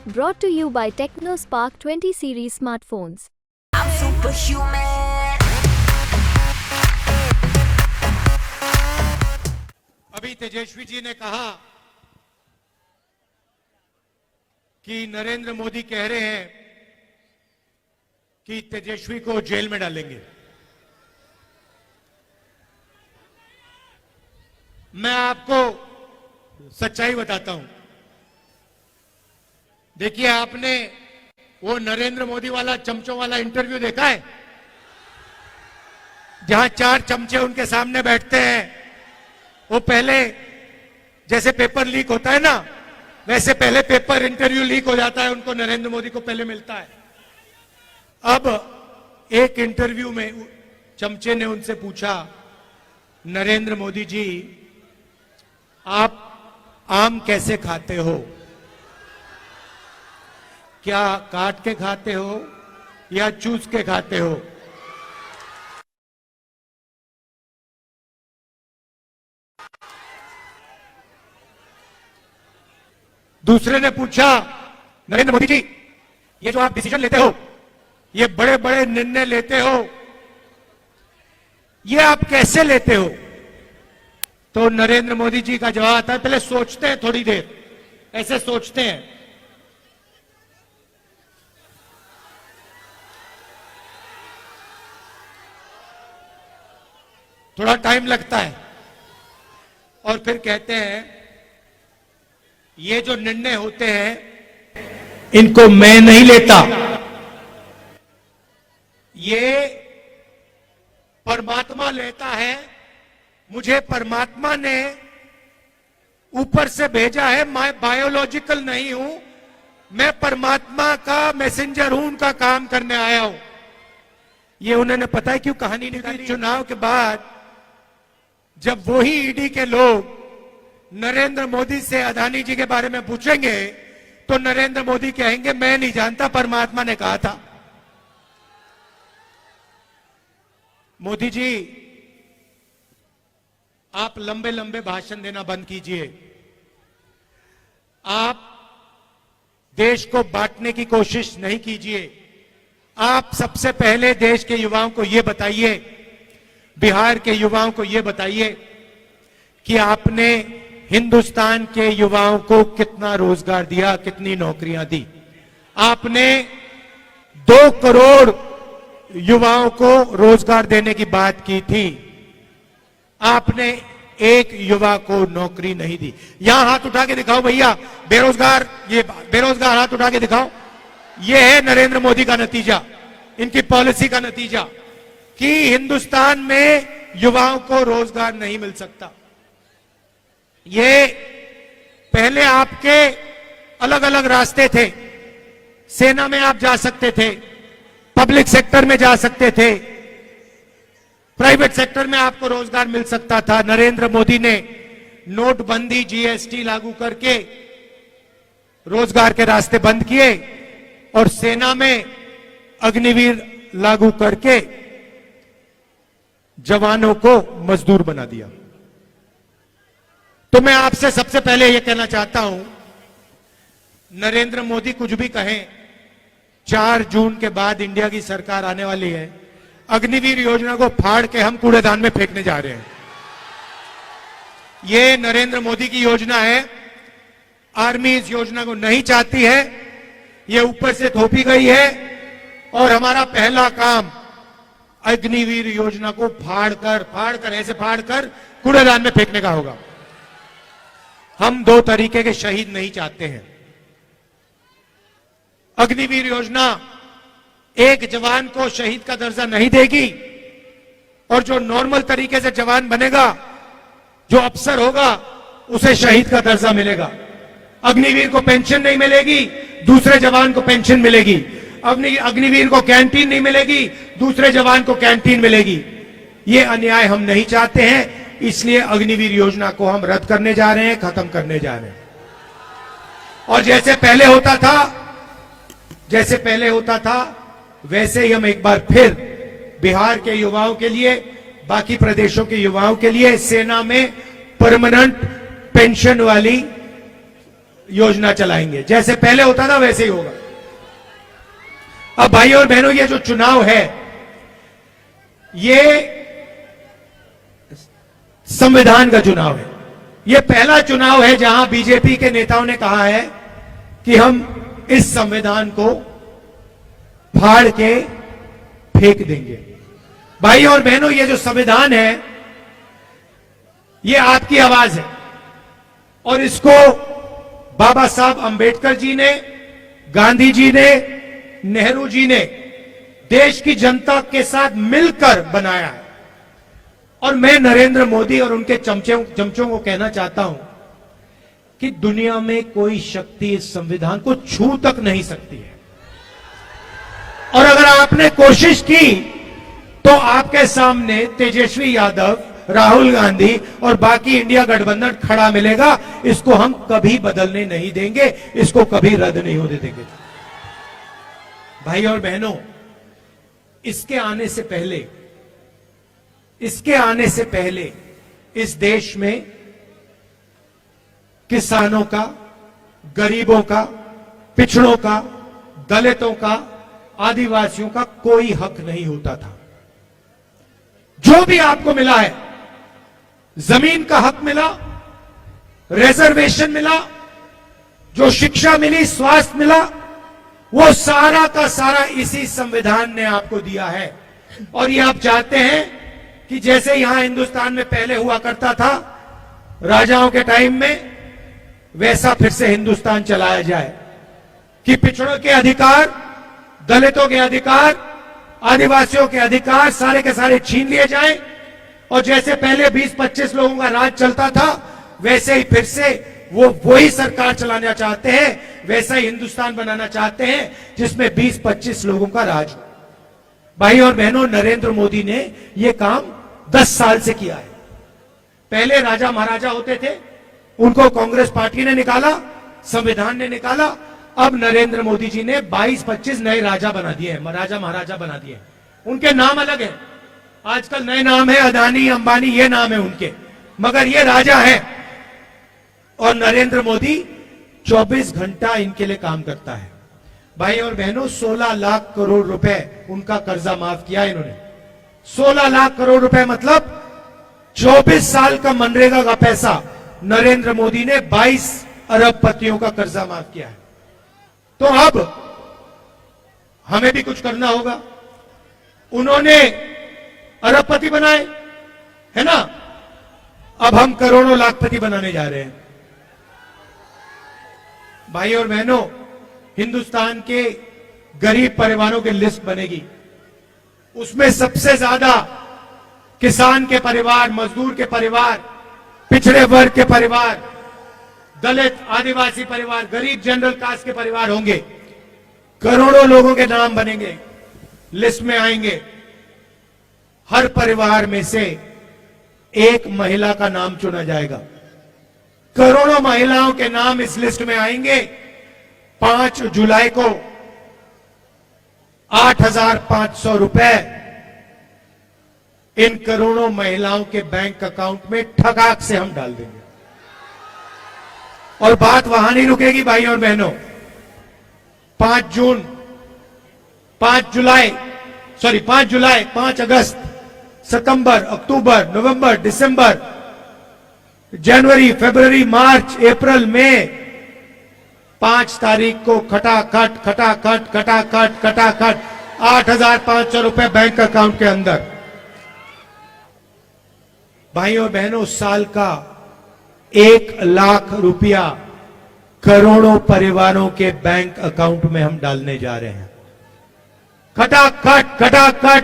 Brought to you by TechnoSpark 20 series smartphones. I'm superhuman. अभी तेजस्वी जी ने कहा कि नरेंद्र मोदी कह रहे हैं कि तेजस्वी को जेल में डालेंगे। मैं आपको सच्चाई बताता हूं। देखिए, आपने वो नरेंद्र मोदी वाला चमचों वाला इंटरव्यू देखा है, जहां 4 चमचे उनके सामने बैठते हैं। वो पहले जैसे पेपर लीक होता है ना, वैसे पहले पेपर इंटरव्यू लीक हो जाता है, उनको नरेंद्र मोदी को पहले मिलता है। अब एक इंटरव्यू में चमचे ने उनसे पूछा, नरेंद्र मोदी जी, आप आम कैसे खाते हो? क्या काट के खाते हो या चूस के खाते हो? दूसरे ने पूछा, नरेंद्र मोदी जी, ये जो आप डिसीजन लेते हो, ये बड़े बड़े निर्णय लेते हो, ये आप कैसे लेते हो? तो नरेंद्र मोदी जी का जवाब आता है, पहले सोचते हैं थोड़ी देर, ऐसे सोचते हैं। थोड़ा टाइम लगता है और फिर कहते हैं, ये जो निर्णय होते हैं इनको मैं नहीं लेता, ये परमात्मा लेता है। मुझे परमात्मा ने ऊपर से भेजा है, मैं बायोलॉजिकल नहीं हूं, मैं परमात्मा का मैसेंजर हूं, उनका काम करने आया हूं। ये उन्होंने पता है क्यों कहानी निकाली? चुनाव के बाद जब वही ईडी के लोग नरेंद्र मोदी से अदानी जी के बारे में पूछेंगे तो नरेंद्र मोदी कहेंगे, मैं नहीं जानता, परमात्मा ने कहा था। मोदी जी, आप लंबे लंबे भाषण देना बंद कीजिए। आप देश को बांटने की कोशिश नहीं कीजिए। आप सबसे पहले देश के युवाओं को यह बताइए, बिहार के युवाओं को यह बताइए कि आपने हिंदुस्तान के युवाओं को कितना रोजगार दिया, कितनी नौकरियां दी। आपने 2 करोड़ युवाओं को रोजगार देने की बात की थी, आपने एक युवा को नौकरी नहीं दी। यहां हाथ उठा के दिखाओ भैया, बेरोजगार, ये बेरोजगार हाथ उठा के दिखाओ। ये है नरेंद्र मोदी का नतीजा, इनकी पॉलिसी का नतीजा कि हिंदुस्तान में युवाओं को रोजगार नहीं मिल सकता। ये पहले आपके अलग अलग रास्ते थे। सेना में आप जा सकते थे, पब्लिक सेक्टर में जा सकते थे, प्राइवेट सेक्टर में आपको रोजगार मिल सकता था। नरेंद्र मोदी ने नोटबंदी, जीएसटी लागू करके रोजगार के रास्ते बंद किए और सेना में अग्निवीर लागू करके जवानों को मजदूर बना दिया। तो मैं आपसे सबसे पहले यह कहना चाहता हूं, नरेंद्र मोदी कुछ भी कहें, 4 जून के बाद इंडिया की सरकार आने वाली है। अग्निवीर योजना को फाड़ के हम कूड़ेदान में फेंकने जा रहे हैं। यह नरेंद्र मोदी की योजना है। आर्मी इस योजना को नहीं चाहती है, यह ऊपर से थोपी गई है और हमारा पहला काम अग्निवीर योजना को ऐसे फाड़ कर कूड़ेदान में फेंकने का होगा। हम 2 तरीके के शहीद नहीं चाहते हैं। अग्निवीर योजना एक जवान को शहीद का दर्जा नहीं देगी और जो नॉर्मल तरीके से जवान बनेगा, जो अफसर होगा, उसे शहीद का दर्जा मिलेगा। अग्निवीर को पेंशन नहीं मिलेगी, दूसरे जवान को पेंशन मिलेगी। अग्निवीर को कैंटीन नहीं मिलेगी, दूसरे जवान को कैंटीन मिलेगी। यह अन्याय हम नहीं चाहते हैं, इसलिए अग्निवीर योजना को हम रद्द करने जा रहे हैं, खत्म करने जा रहे हैं। और जैसे पहले होता था वैसे ही हम एक बार फिर बिहार के युवाओं के लिए, बाकी प्रदेशों के युवाओं के लिए सेना में परमानेंट पेंशन वाली योजना चलाएंगे, जैसे पहले होता था वैसे ही होगा। अब भाइयों और बहनों, ये जो चुनाव है ये संविधान का चुनाव है। ये पहला चुनाव है जहां बीजेपी के नेताओं ने कहा है कि हम इस संविधान को फाड़ के फेंक देंगे। भाइयों और बहनों, ये जो संविधान है ये आपकी आवाज है और इसको बाबा साहब अंबेडकर जी ने, गांधी जी ने, नेहरू जी ने देश की जनता के साथ मिलकर बनाया है। और मैं नरेंद्र मोदी और उनके चमचों को कहना चाहता हूं कि दुनिया में कोई शक्ति इस संविधान को छू तक नहीं सकती है। और अगर आपने कोशिश की तो आपके सामने तेजस्वी यादव, राहुल गांधी और बाकी इंडिया गठबंधन खड़ा मिलेगा। इसको हम कभी बदलने नहीं देंगे, इसको कभी रद्द नहीं होने देंगे। भाई और बहनों, इसके आने से पहले इस देश में किसानों का, गरीबों का, पिछड़ों का, दलितों का, आदिवासियों का कोई हक नहीं होता था। जो भी आपको मिला है, जमीन का हक मिला, रिजर्वेशन मिला, जो शिक्षा मिली, स्वास्थ्य मिला, वो सारा का सारा इसी संविधान ने आपको दिया है। और ये आप चाहते हैं कि जैसे यहां हिंदुस्तान में पहले हुआ करता था राजाओं के टाइम में, वैसा फिर से हिंदुस्तान चलाया जाए कि पिछड़ों के अधिकार, दलितों के अधिकार, आदिवासियों के अधिकार सारे के सारे छीन लिए जाएं और जैसे पहले 20-25 लोगों का राज चलता था वैसे ही फिर से वही सरकार चलाना चाहते हैं, वैसा ही हिंदुस्तान बनाना चाहते हैं जिसमें 20-25 लोगों का राज हो। भाई और बहनों, नरेंद्र मोदी ने यह काम 10 साल से किया है। पहले राजा महाराजा होते थे, उनको कांग्रेस पार्टी ने निकाला, संविधान ने निकाला। अब नरेंद्र मोदी जी ने 22-25 नए राजा बना दिए हैं, राजा महाराजा बना दिए हैं। उनके नाम अलग है, आजकल नए नाम है, अदानी, अंबानी, ये नाम है उनके, मगर ये राजा है। और नरेंद्र मोदी 24 घंटा इनके लिए काम करता है। भाई और बहनों, 16 लाख करोड़ रुपए उनका कर्जा माफ किया इन्होंने। 16 लाख करोड़ रुपए मतलब 24 साल का मनरेगा का पैसा नरेंद्र मोदी ने 22 अरबपतियों का कर्जा माफ किया है। तो अब हमें भी कुछ करना होगा। उन्होंने अरबपति बनाए, है ना, अब हम करोड़ों लाखपति बनाने जा रहे हैं। भाई और बहनों, हिंदुस्तान के गरीब परिवारों की लिस्ट बनेगी, उसमें सबसे ज्यादा किसान के परिवार, मजदूर के परिवार, पिछड़े वर्ग के परिवार, दलित, आदिवासी परिवार, गरीब जनरल कास्ट के परिवार होंगे। करोड़ों लोगों के नाम बनेंगे, लिस्ट में आएंगे। हर परिवार में से एक महिला का नाम चुना जाएगा। करोड़ों महिलाओं के नाम इस लिस्ट में आएंगे। 5 जुलाई को 8,500 रुपए इन करोड़ों महिलाओं के बैंक अकाउंट में ठगाक से हम डाल देंगे। और बात वहां नहीं रुकेगी भाई और बहनों। 5 जुलाई, 5 अगस्त, सितंबर, अक्टूबर, नवंबर, दिसंबर, जनवरी, फरवरी, मार्च, अप्रैल, मई, 5 तारीख को खटाखट 8,500 रुपए बैंक अकाउंट के अंदर। भाइयों बहनों, साल का 1 लाख रुपया करोड़ों परिवारों के बैंक अकाउंट में हम डालने जा रहे हैं।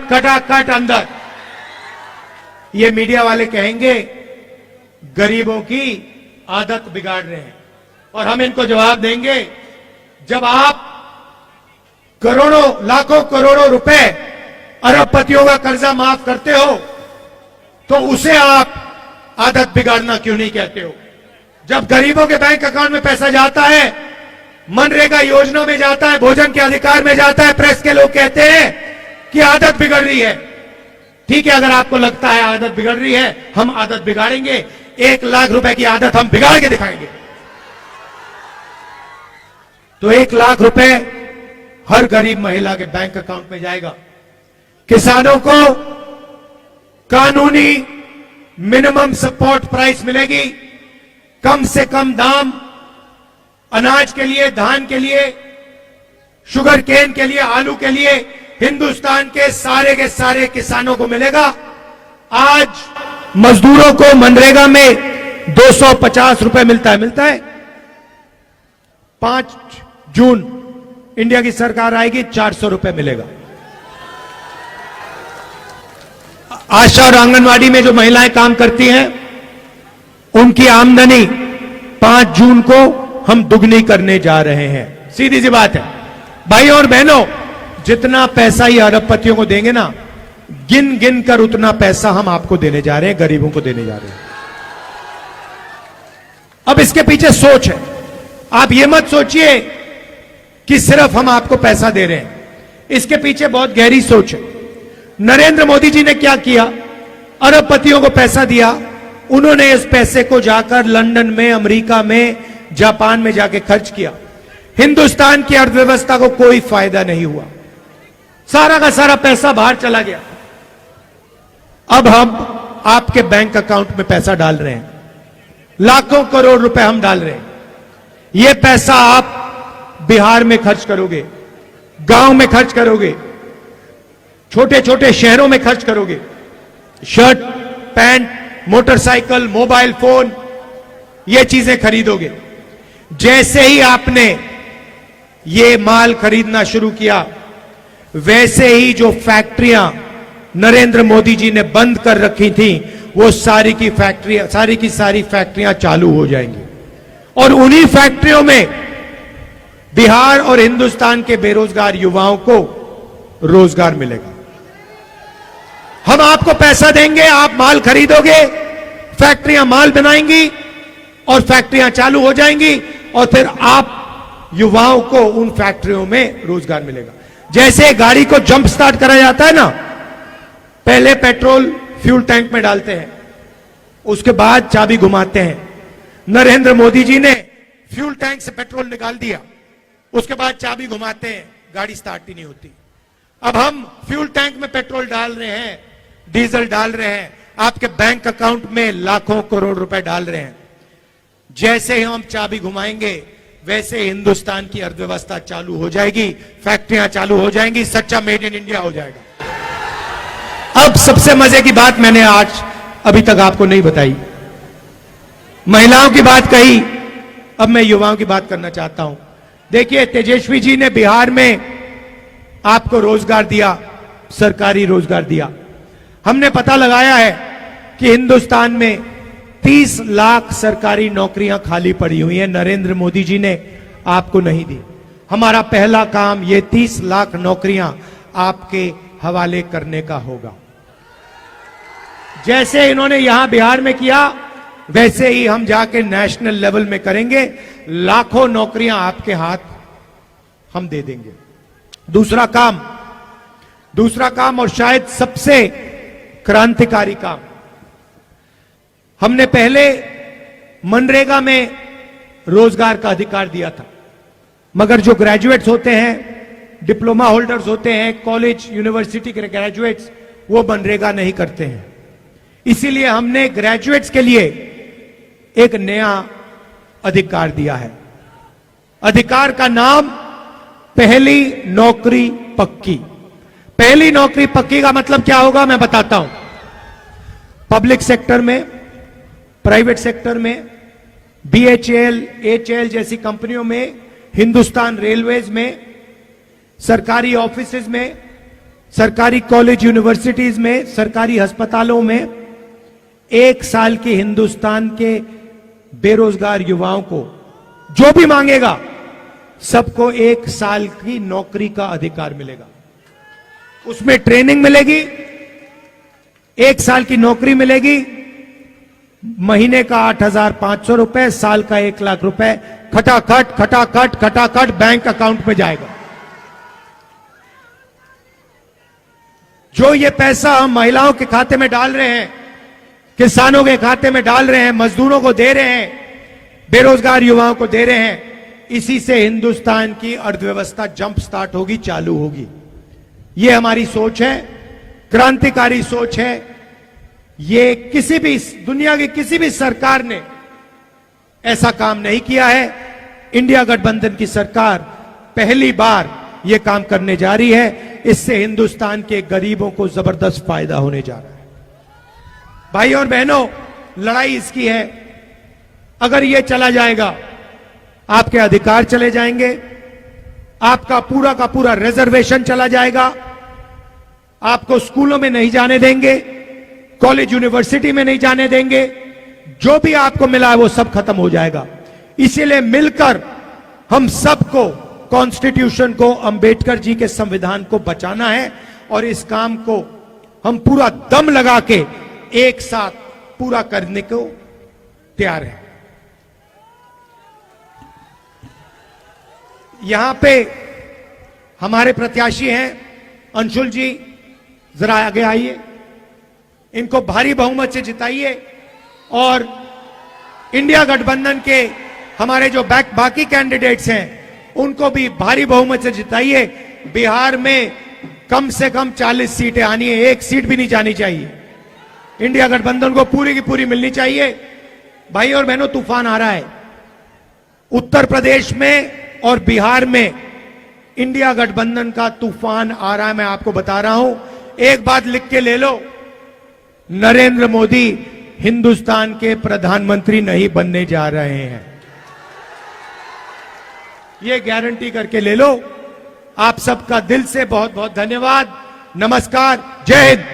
खटाखट अंदर। ये मीडिया वाले कहेंगे गरीबों की आदत बिगाड़ रहे हैं, और हम इनको जवाब देंगे, जब आप करोड़ों, लाखों करोड़ों रुपए अरबपतियों का कर्जा माफ करते हो तो उसे आप आदत बिगाड़ना क्यों नहीं कहते हो? जब गरीबों के बैंक अकाउंट में पैसा जाता है, मनरेगा योजना में जाता है, भोजन के अधिकार में जाता है, प्रेस के लोग कहते हैं कि आदत बिगड़ रही है। ठीक है, अगर आपको लगता है आदत बिगड़ रही है, हम आदत बिगाड़ेंगे। 1 लाख रुपए की आदत हम बिगाड़ के दिखाएंगे। तो 1 लाख रुपए हर गरीब महिला के बैंक अकाउंट में जाएगा। किसानों को कानूनी मिनिमम सपोर्ट प्राइस मिलेगी, कम से कम दाम अनाज के लिए, धान के लिए, शुगर केन के लिए, आलू के लिए हिंदुस्तान के सारे किसानों को मिलेगा। आज मजदूरों को मनरेगा में 250 रुपए मिलता है। 5 जून इंडिया की सरकार आएगी, 400 रुपए मिलेगा। आशा और आंगनवाड़ी में जो महिलाएं काम करती हैं, उनकी आमदनी 5 जून को हम दुगनी करने जा रहे हैं। सीधी सी बात है भाइयों और बहनों, जितना पैसा ये अरबपतियों को देंगे ना, गिन गिन कर उतना पैसा हम आपको देने जा रहे हैं, गरीबों को देने जा रहे हैं। अब इसके पीछे सोच है। आप ये मत सोचिए कि सिर्फ हम आपको पैसा दे रहे हैं, इसके पीछे बहुत गहरी सोच है। नरेंद्र मोदी जी ने क्या किया? अरबपतियों को पैसा दिया, उन्होंने इस पैसे को जाकर लंदन में, अमेरिका में, जापान में जाके खर्च किया। हिंदुस्तान की अर्थव्यवस्था को कोई फायदा नहीं हुआ, सारा का सारा पैसा बाहर चला गया। अब हम आपके बैंक अकाउंट में पैसा डाल रहे हैं, लाखों करोड़ रुपए हम डाल रहे हैं। यह पैसा आप बिहार में खर्च करोगे, गांव में खर्च करोगे, छोटे छोटे शहरों में खर्च करोगे। Shirt, pant, motorcycle, mobile phone, ये चीजें खरीदोगे। जैसे ही आपने ये माल खरीदना शुरू किया, वैसे ही जो फैक्ट्रियां नरेंद्र मोदी जी ने बंद कर रखी थी, वो सारी की सारी फैक्ट्रियां चालू हो जाएंगी। और उन्हीं फैक्ट्रियों में बिहार और हिंदुस्तान के बेरोजगार युवाओं को रोजगार मिलेगा। हम आपको पैसा देंगे, आप माल खरीदोगे, फैक्ट्रियां माल बनाएंगी और फैक्ट्रियां चालू हो जाएंगी, और फिर आप युवाओं को उन फैक्ट्रियों में रोजगार मिलेगा। जैसे गाड़ी को जंप स्टार्ट करा जाता है ना, पहले पेट्रोल फ्यूल टैंक में डालते हैं, उसके बाद चाबी घुमाते हैं। नरेंद्र मोदी जी ने फ्यूल टैंक से पेट्रोल निकाल दिया, उसके बाद चाबी घुमाते हैं, गाड़ी स्टार्ट ही नहीं होती। अब हम फ्यूल टैंक में पेट्रोल डाल रहे हैं, डीजल डाल रहे हैं, आपके बैंक अकाउंट में लाखों करोड़ रुपए डाल रहे हैं। जैसे ही हम चाबी घुमाएंगे, वैसे हिंदुस्तान की अर्थव्यवस्था चालू हो जाएगी, फैक्ट्रियां चालू हो जाएंगी, सच्चा मेड इन इंडिया हो जाएगा। अब सबसे मजे की बात मैंने आज अभी तक आपको नहीं बताई। महिलाओं की बात कही, अब मैं युवाओं की बात करना चाहता हूं। देखिए, तेजस्वी जी ने बिहार में आपको रोजगार दिया, सरकारी रोजगार दिया। हमने पता लगाया है कि हिंदुस्तान में 30 लाख सरकारी नौकरियां खाली पड़ी हुई हैं, नरेंद्र मोदी जी ने आपको नहीं दी। हमारा पहला काम ये 30 लाख नौकरियां आपके हवाले करने का होगा। जैसे इन्होंने यहां बिहार में किया, वैसे ही हम जाके नेशनल लेवल में करेंगे। लाखों नौकरियां आपके हाथ हम दे देंगे। दूसरा काम और शायद सबसे क्रांतिकारी काम, हमने पहले मनरेगा में रोजगार का अधिकार दिया था, मगर जो ग्रेजुएट्स होते हैं, डिप्लोमा होल्डर्स होते हैं, कॉलेज यूनिवर्सिटी के ग्रेजुएट्स, वो मनरेगा नहीं करते हैं। इसीलिए हमने ग्रेजुएट्स के लिए एक नया अधिकार दिया है। अधिकार का नाम पहली नौकरी पक्की। पहली नौकरी पक्की का मतलब क्या होगा, मैं बताता हूं। पब्लिक सेक्टर में, प्राइवेट सेक्टर में, बीएचईएल, एचएएल जैसी कंपनियों में, हिंदुस्तान रेलवेज में, सरकारी ऑफिसेज में, सरकारी कॉलेज यूनिवर्सिटीज में, सरकारी अस्पतालों में 1 साल के हिंदुस्तान के बेरोजगार युवाओं को जो भी मांगेगा, सबको 1 साल की नौकरी का अधिकार मिलेगा। उसमें ट्रेनिंग मिलेगी, 1 साल की नौकरी मिलेगी, महीने का 8,500 रुपए, साल का 1 लाख रुपए खटाखट बैंक अकाउंट में जाएगा। जो ये पैसा हम महिलाओं के खाते में डाल रहे हैं, किसानों के खाते में डाल रहे हैं, मजदूरों को दे रहे हैं, बेरोजगार युवाओं को दे रहे हैं, इसी से हिंदुस्तान की अर्थव्यवस्था जंप स्टार्ट होगी, चालू होगी। ये हमारी सोच है, क्रांतिकारी सोच है। ये किसी भी दुनिया की किसी भी सरकार ने ऐसा काम नहीं किया है। इंडिया गठबंधन की सरकार पहली बार यह काम करने जा रही है। इससे हिंदुस्तान के गरीबों को जबरदस्त फायदा होने जा रहा है। भाई और बहनों, लड़ाई इसकी है, अगर यह चला जाएगा आपके अधिकार चले जाएंगे, आपका पूरा का पूरा रिजर्वेशन चला जाएगा, आपको स्कूलों में नहीं जाने देंगे, कॉलेज यूनिवर्सिटी में नहीं जाने देंगे, जो भी आपको मिला है वो सब खत्म हो जाएगा। इसीलिए मिलकर हम सबको कॉन्स्टिट्यूशन को, अंबेडकर जी के संविधान को बचाना है और इस काम को हम पूरा दम लगा के एक साथ पूरा करने को तैयार हैं। यहां पे हमारे प्रत्याशी हैं अंशुल जी, जरा आगे आइए, इनको भारी बहुमत से जिताइए और इंडिया गठबंधन के हमारे जो बाकी कैंडिडेट्स हैं उनको भी भारी बहुमत से जिताइए। बिहार में कम से कम 40 सीटें आनी है, एक सीट भी नहीं जानी चाहिए। इंडिया गठबंधन को पूरी की पूरी मिलनी चाहिए। भाई और बहनों, तूफान आ रहा है उत्तर प्रदेश में और बिहार में। इंडिया गठबंधन का तूफान आ रहा है, मैं आपको बता रहा हूं। एक बात लिख के ले लो, नरेंद्र मोदी हिंदुस्तान के प्रधानमंत्री नहीं बनने जा रहे हैं, ये गारंटी करके ले लो। आप सबका दिल से बहुत बहुत धन्यवाद। नमस्कार, जय हिंद।